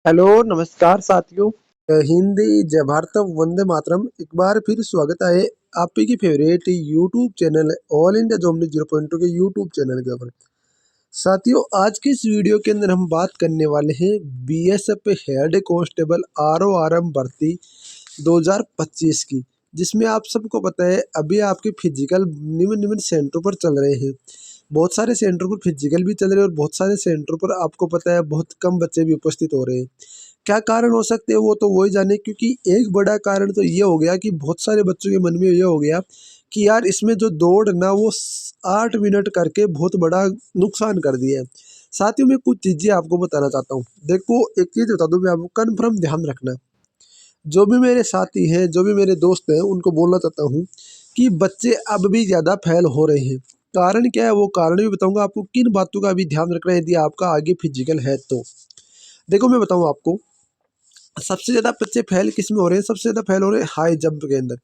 Hello नमस्कार साथियों। हिंदी जय भारत वंदे मातरम। एक बार फिर स्वागत है आपकी favourite YouTube channel all India job 0.2 के यूट्यूब चैनल के ऊपर। साथियों, आज की इस वीडियो के अंदर हम बात करने वाले हैं बीएसएफ हेड कांस्टेबल आरओआरएम भर्ती 2025 की, जिसमें आप सबको पता है अभी आपके फिजिकल निम्न निम्न सेंटरों पर चल रहे हैं। बहुत सारे सेंटरों पर फिजिकल भी चल रहे हैं और बहुत सारे सेंटरों पर आपको पता है बहुत कम बच्चे भी उपस्थित हो रहे हैं। क्या कारण हो सकते हैं वो तो वही जाने, क्योंकि एक बड़ा कारण तो ये हो गया कि बहुत सारे बच्चों के मन में ये हो गया कि यार इसमें जो दौड़ ना वो 8 मिनट करके बहुत बड़ा नुकसान कर दिया है। साथ ही मैं कुछ चीजें आपको बताना चाहता हूँ। देखो, एक चीज बता दूं मैं आपको, कन्फर्म ध्यान रखना। जो भी मेरे साथी हैं, जो भी मेरे दोस्त हैं, उनको बोलना चाहता हूँ कि बच्चे अब भी ज़्यादा फेल हो रहे हैं। कारण क्या है वो कारण भी बताऊंगा आपको, किन बातों का भी ध्यान रखना है यदि आपका आगे फिजिकल है तो। देखो, मैं बताऊँ आपको, सबसे ज़्यादा बच्चे फेल किस में हो रहे हैं? सबसे ज़्यादा फेल हो रहे हैं हाई जंप के अंदर।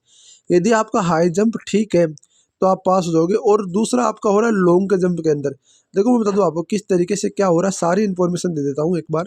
यदि आपका हाई जंप ठीक है तो आप पास हो जाओगे, और दूसरा आपका हो रहा है लॉन्ग के जंप के अंदर। देखो, मैं बता दूं आपको किस तरीके से क्या हो रहा है, सारी इन्फॉर्मेशन दे देता हूँ एक बार।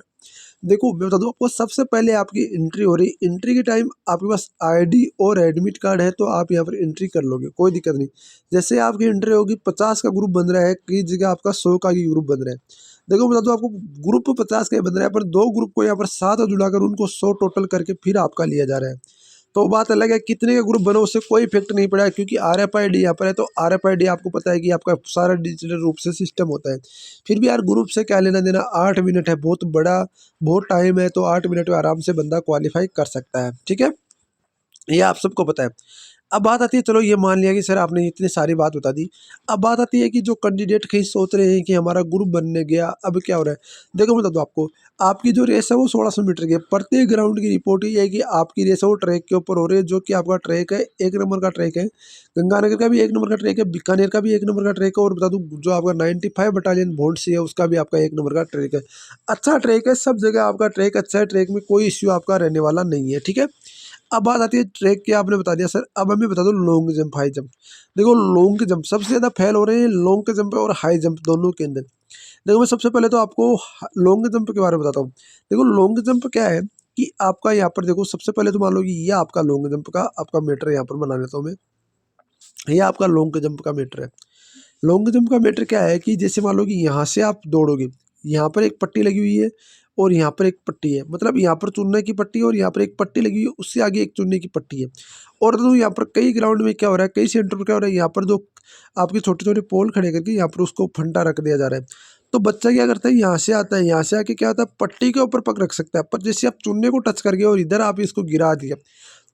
देखो, मैं बता दूं आपको, सबसे पहले आपकी एंट्री हो रही, एंट्री के टाइम आपके पास आईडी और एडमिट कार्ड है तो आप यहाँ पर एंट्री कर लोगे, कोई दिक्कत नहीं। जैसे आपकी एंट्री होगी, 50 का ग्रुप बन रहा है, कई जगह आपका 100 का ही ग्रुप बन रहा है। देखो, बता दूं आपको, ग्रुप 50 का ही बन रहा है, पर दो ग्रुप को यहाँ पर साथ जुड़ाकर उनको 100 टोटल करके फिर आपका लिया जा रहा है। तो बात अलग है, कितने का ग्रुप बनो उससे कोई इफेक्ट नहीं पड़ा है, क्योंकि RFID यहाँ पर है। तो RFID आपको पता है कि आपका सारा डिजिटल रूप से सिस्टम होता है। फिर भी यार ग्रुप से क्या लेना देना, 8 मिनट है, बहुत बड़ा बहुत टाइम है, तो 8 मिनट में आराम से बंदा क्वालिफाई कर सकता है। ठीक है, ये आप सबको पता है। अब बात आती है, चलो ये मान लिया कि सर आपने इतनी सारी बात बता दी। अब बात आती है कि जो कैंडिडेट कहीं सोच रहे हैं कि हमारा ग्रुप बनने गया, अब क्या हो रहा है। देखो, मैं बता दूं आपको, आपकी जो रेस है वो 1600 मीटर की है। प्रत्येक ग्राउंड की रिपोर्ट ये है कि आपकी रेस है वो ट्रैक के ऊपर हो रही है, जो कि आपका ट्रैक है 1 नंबर का ट्रैक है। गंगानगर का भी 1 नंबर का ट्रैक है, बीकानेर का भी 1 नंबर का ट्रैक है, और बता दूं जो आपका 95 बटालियन भोंडसी है उसका भी आपका 1 नंबर का ट्रैक है। अच्छा ट्रैक है, सब जगह आपका ट्रैक अच्छा है, ट्रैक में कोई इश्यू आपका रहने वाला नहीं है। ठीक है, अब बात आती है ट्रैक की, आपने बता दिया सर, अब हमें बता दो लॉन्ग जंप हाई जंप। देखो, लॉन्ग जंप सबसे ज़्यादा फेल हो रहे हैं, लॉन्ग के जंप और हाई जंप दोनों के अंदर। देखो, मैं सबसे पहले तो आपको लॉन्ग जंप के बारे में बताता हूँ। देखो, लॉन्ग जंप क्या है कि आपका यहाँ पर देखो, सबसे पहले तो मान लो कि ये आपका लॉन्ग जंप का आपका मीटर यहाँ पर बना लेता हूँ मैं। ये आपका लॉन्ग जंप का मीटर है। लॉन्ग जंप का मैटर क्या है कि जैसे मान लो कि यहाँ से आप दौड़ोगे, यहाँ पर एक पट्टी लगी हुई है और यहाँ पर एक पट्टी है, मतलब यहाँ पर चुनने की पट्टी और यहाँ पर एक पट्टी लगी हुई है, उससे आगे एक चुनने की पट्टी है। और तो यहाँ पर कई ग्राउंड में क्या हो रहा है, कई सेंटर पर क्या हो रहा है, यहाँ पर जो आपके छोटे छोटे पोल खड़े करके यहाँ पर उसको फंटा रख दिया जा रहा है। तो बच्चा क्या करता है, यहाँ से आता है, यहाँ से आके क्या होता है, पट्टी के ऊपर पग रख सकता है, पर जैसे आप चुनने को टच कर गए और इधर आप इसको गिरा दिया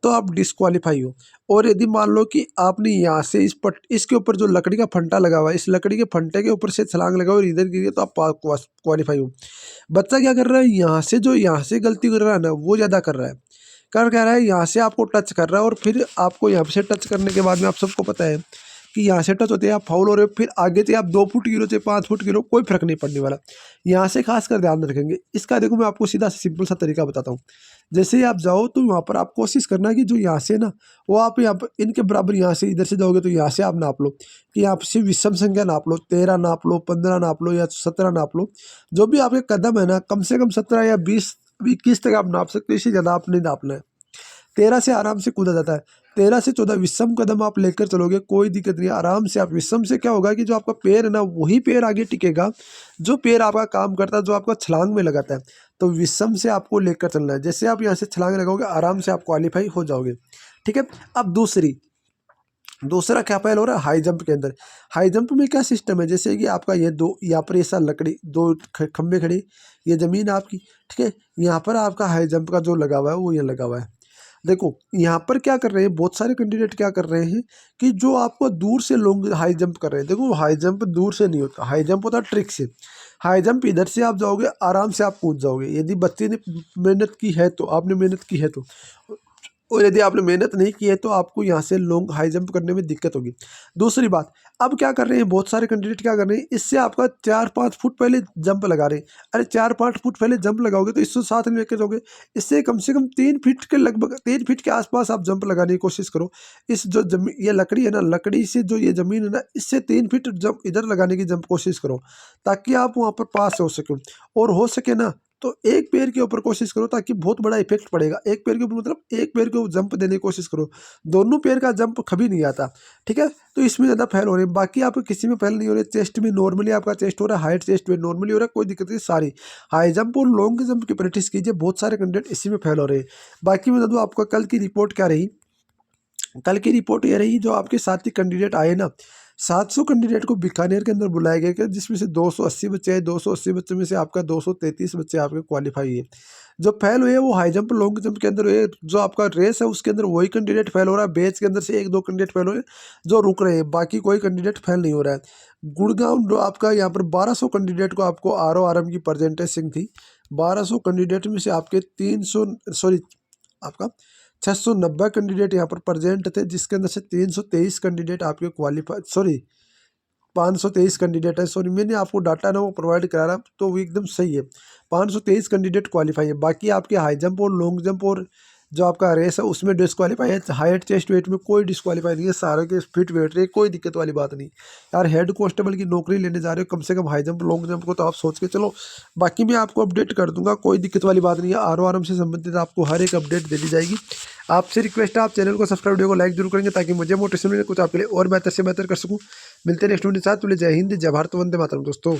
तो आप डिस्क्वालीफाई हो। और यदि मान लो कि आपने यहाँ से इसके ऊपर जो लकड़ी का फंटा लगा हुआ है, इस लकड़ी के फंटे के ऊपर से छलांग लगा और इधर गिरे तो आप क्वालिफाई हो। बच्चा क्या कर रहा है, यहाँ से गलती कर रहा है ना, वो ज़्यादा कर रहा है। कर क्या रहा है, यहाँ से आपको टच कर रहा है और फिर आपको यहाँ से टच करने के बाद में आप सबको पता है कि यहाँ से टच होते हैं आप फाउल हो रहे हो, फिर आगे से आप 2 फुट गिरो चाहे 5 फुट गिरो, कोई फर्क नहीं पड़ने वाला। यहाँ से खासकर ध्यान रखेंगे इसका। देखो, मैं आपको सीधा सिंपल सा तरीका बताता हूँ। जैसे ही आप जाओ तो वहाँ पर आप कोशिश करना कि जो यहाँ से ना, वो आप यहाँ पर इनके बराबर, यहाँ से इधर से जाओगे तो यहाँ से आप नाप लो कि यहाँ से विषम संख्या नाप लो, 13 नाप लो, 15 नाप लो या 17 नाप लो। जो भी आपके कदम है ना, कम से कम 17 या 20 तक आप नाप सकते हो, इससे ज़्यादा आप नहीं नापना है। 13 से आराम से कूदा जाता है। 13 से 14 विषम कदम आप लेकर चलोगे, कोई दिक्कत नहीं, आराम से आप। विषम से क्या होगा कि जो आपका पैर है ना, वही पैर आगे टिकेगा जो पैर आपका काम करता है, जो आपका छलांग में लगाता है। तो विषम से आपको लेकर चलना है। जैसे आप यहाँ से छलांग लगाओगे, आराम से आप क्वालिफाई हो जाओगे। ठीक है, अब दूसरा क्या पहल हो रहा है हाई जंप के अंदर। हाई जंप में क्या सिस्टम है, जैसे कि आपका ये दो, यहाँ पर ऐसा लकड़ी, दो खंबे खड़े, ये जमीन आपकी। ठीक है, यहाँ पर आपका हाई जंप का जो लगा हुआ है वो ये लगा हुआ है। देखो, यहाँ पर क्या कर रहे हैं बहुत सारे कैंडिडेट, क्या कर रहे हैं कि जो आपको दूर से लॉन्ग हाई जंप कर रहे हैं। देखो, हाई जंप दूर से नहीं होता, हाई जंप होता है ट्रिक से। हाई जंप इधर से आप जाओगे, आराम से आप कूद जाओगे, यदि बच्चे ने मेहनत की है तो, आपने मेहनत की है तो। और यदि आपने मेहनत नहीं की है तो आपको यहाँ से लॉन्ग हाई जंप करने में दिक्कत होगी। दूसरी बात, अब क्या कर रहे हैं बहुत सारे कैंडिडेट, क्या कर रहे हैं, इससे आपका 4-5 फुट पहले जंप लगा रहे हैं। अरे 4-5 फुट पहले जंप लगाओगे तो इसको साथ में लेकर जाओगे, इससे कम से कम 3 फीट के लगभग, 3 फीट के आसपास आप जंप लगाने की कोशिश करो। इस जो जमीन, ये लकड़ी है ना, लकड़ी से जो ये जमीन है ना, इससे 3 फीट जंप इधर लगाने की जंप कोशिश करो, ताकि आप वहाँ पर पास हो सके। और हो सके ना तो एक पैर के ऊपर कोशिश करो ताकि बहुत बड़ा इफेक्ट पड़ेगा। एक पैर के ऊपर मतलब एक पैर को जंप देने की कोशिश करो, दोनों पैर का जंप कभी नहीं आता, ठीक है। तो इसमें ज़्यादा फेल हो रहे हैं, बाकी आपको किसी में फेल नहीं हो रहे। चेस्ट में नॉर्मली आपका चेस्ट हो रहा है, हाइट चेस्ट में नॉर्मली हो रहा है, कोई दिक्कत नहीं। सारी हाई जंप और लॉन्ग जंप की प्रैक्टिस कीजिए, बहुत सारे कैंडिडेट इसी में फेल हो रहे हैं। बाकी मैं बता दूँ आपका कल की रिपोर्ट क्या रही। कल की रिपोर्ट ये रही, जो आपके साथी कैंडिडेट आए ना, 700 कैंडिडेट को बीकानेर के अंदर बुलाया गया कि जिसमें से 280 बच्चे आए। 280 बच्चे में से आपका 233 बच्चे आपके क्वालिफाई है। जो फेल हुए वो हाई जंप लॉन्ग जंप के अंदर हुए। जो आपका रेस है उसके अंदर वही कैंडिडेट फेल हो रहा है। बैच के अंदर से 1-2 कैंडिडेट फेल हुए जो रुक रहे हैं, बाकी कोई कैंडिडेट फेल नहीं हो रहा है। गुड़गांव जो आपका यहाँ पर 1200 कैंडिडेट को आपको RORM की परसेंटेज थी। 1200 कैंडिडेट में से आपके 690 कैंडिडेट यहाँ पर प्रेजेंट थे, जिसके अंदर से 323 कैंडिडेट आपके क्वालिफाई 523 कैंडिडेट है। मैंने आपको डाटा ना वो प्रोवाइड करा रहा, तो वो एकदम सही है। 523 कैंडिडेट क्वालिफाई है। बाकी आपके हाई जंप और लॉन्ग जंप और जो आपका रेस है उसमें डिस्क्वालीफाई है। हाइट चेस्ट वेट में कोई डिस्क्वालीफाई नहीं है, सारे के फिट वेट रहे, कोई दिक्कत वाली बात नहीं। यार हेड कांस्टेबल की नौकरी लेने जा रहे हो, कम से कम हाई जंप लॉन्ग जंप को तो आप सोच के चलो। बाकी मैं आपको अपडेट कर दूंगा, कोई दिक्कत वाली बात नहीं है। RORM से संबंधित आपको हर एक अपडेट दे दी जाएगी। आपसे रिक्वेस्ट है आप चैनल को सब्सक्राइब, वीडियो को लाइक जरूर करेंगे ताकि मुझे मोटिवेशन मिले, कुछ आपके लिए और बेहतर से बेहतर कर सकूँ। मिलते हैं नेक्स्ट वीडियो के साथ। जय हिंद, जय भारत, वंदे मातरम दोस्तों।